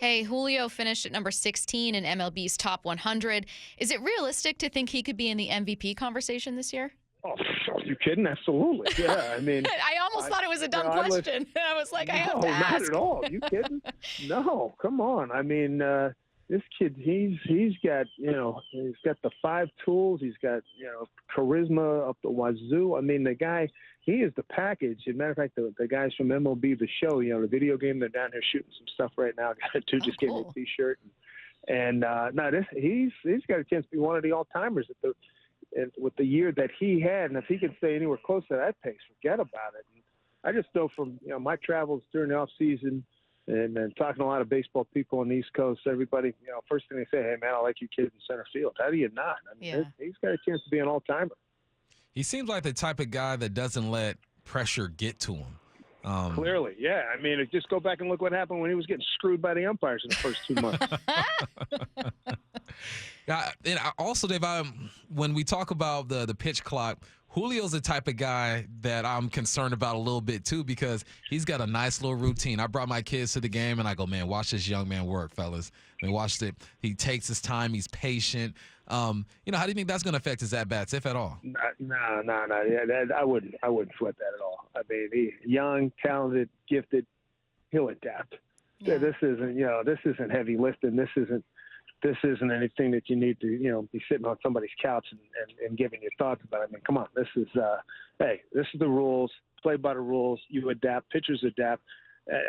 Hey, Julio finished at number 16 in MLB's top 100. Is it realistic to think he could be in the MVP conversation this year? Oh, are you kidding? Absolutely. Yeah, I mean, I almost thought it was a dumb regardless, question. I was like, I have to no, not at ask. all. You kidding? No, come on. I mean, this kid, he's got he's got the five tools. He's got charisma up the wazoo. I mean, the guy, he is the package. As a matter of fact, the guys from MLB The Show, the video game, they're down here shooting some stuff right now. Two just gave me Cool. a T-shirt, and no, he's got a chance to be one of the all-timers at the. And with the year that he had, and if he could stay anywhere close to that pace, forget about it. And I just know from my travels during the off season and talking to a lot of baseball people on the East Coast, everybody, first thing they say, "Hey man, I like you kids in center field." How do you not? I mean, Yeah. he's got a chance to be an all timer. He seems like the type of guy that doesn't let pressure get to him. Clearly, yeah. I mean, just go back and look what happened when he was getting screwed by the umpires in the first 2 months. Yeah, and also, Dave, when we talk about the pitch clock, Julio's the type of guy that I'm concerned about a little bit too because he's got a nice little routine. I brought my kids to the game and I go, man, watch this young man work, fellas. I mean, watch it. He takes his time. He's patient. How do you think that's going to affect his at-bats, if at all? No. Yeah, I wouldn't sweat that at all. I mean, he's young, talented, gifted. He'll adapt. Yeah. This isn't heavy lifting. This isn't anything that you need to, be sitting on somebody's couch and giving your thoughts about it. I mean, come on, this is this is the rules. Play by the rules. You adapt. Pitchers adapt.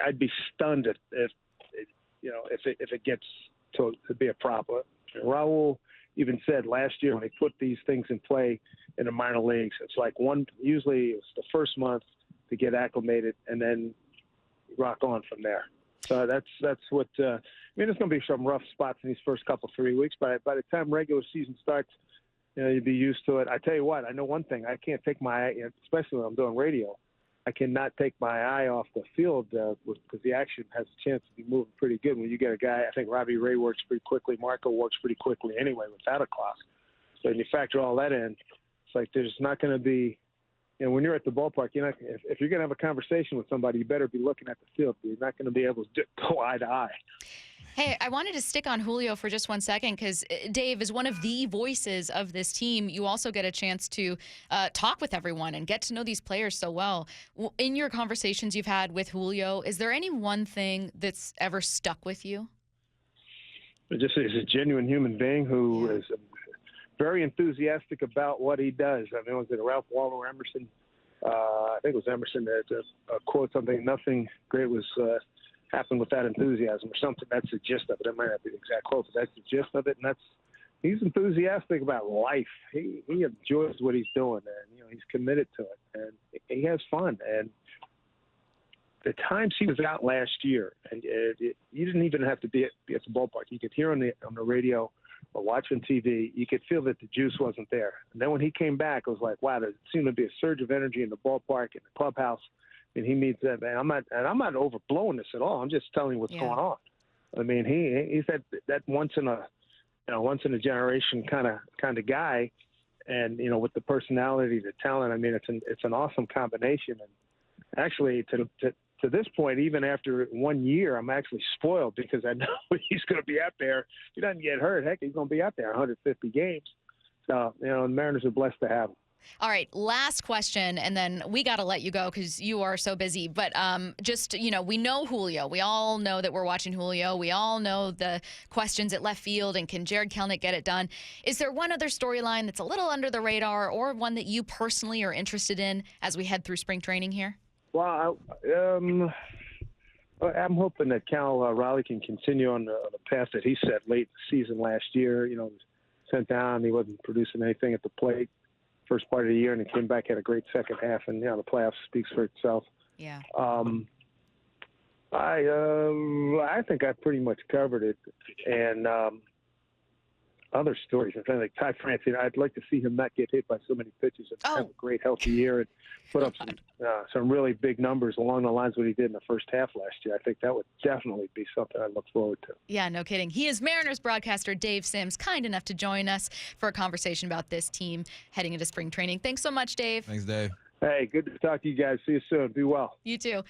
I'd be stunned if it gets to be a problem. Raul even said last year when they put these things in play in the minor leagues, it's like usually it's the first month to get acclimated and then rock on from there. So that's what there's going to be some rough spots in these first couple 3 weeks, but by the time regular season starts, you'd be used to it. I tell you what, I know one thing: I can't take my eye, especially when I'm doing radio, I cannot take my eye off the field because the action has a chance to be moving pretty good. When you get a guy, I think Robbie Ray works pretty quickly, Marco works pretty quickly anyway without a clock. So when you factor all that in, it's like there's not going to be. When you're at the ballpark, if you're going to have a conversation with somebody, you better be looking at the field. You're not going to be able to go eye to eye. Hey, I wanted to stick on Julio for just 1 second because Dave is one of the voices of this team. You also get a chance to talk with everyone and get to know these players so well. In your conversations you've had with Julio, is there any one thing that's ever stuck with you? Just he's a genuine human being who is very enthusiastic about what he does. I mean, was it Ralph Waldo Emerson? I think it was Emerson that quote something, nothing great was happened without enthusiasm or something. That's the gist of it. That might not be the exact quote, but that's the gist of it. And he's enthusiastic about life. He enjoys what he's doing, and he's committed to it, and he has fun. And the times he was out last year, and you didn't even have to be at the ballpark. You could hear on the radio or watching TV, you could feel that the juice wasn't there. And then when he came back, it was like, wow, there seemed to be a surge of energy in the ballpark, in the clubhouse. And he meets that man. I'm not overblowing this at all. I'm just telling you what's going on. I mean, he's that once in a generation kind of guy, and with the personality, the talent. I mean, it's an awesome combination. And actually, to this point, even after 1 year, I'm actually spoiled because I know he's going to be out there. If he doesn't get hurt, heck, he's going to be out there 150 games. So, the Mariners are blessed to have him. All right, last question, and then we got to let you go because you are so busy. But we know Julio. We all know that we're watching Julio. We all know the questions at left field, and can Jared Kelnick get it done? Is there one other storyline that's a little under the radar or one that you personally are interested in as we head through spring training here? Well, I'm hoping that Cal Raleigh can continue on the path that he set late in the season last year. Sent down, he wasn't producing anything at the plate first part of the year, and he came back, had a great second half, and the playoffs speaks for itself. Yeah. I think I pretty much covered it, and other stories. I think like Ty France, I'd like to see him not get hit by so many pitches and have a great healthy year and put up some really big numbers along the lines of what he did in the first half last year. I think that would definitely be something I look forward to. Yeah, no kidding. He is Mariners broadcaster Dave Sims, kind enough to join us for a conversation about this team heading into spring training. Thanks so much, Dave. Thanks, Dave. Hey, good to talk to you guys. See you soon. Be well. You too.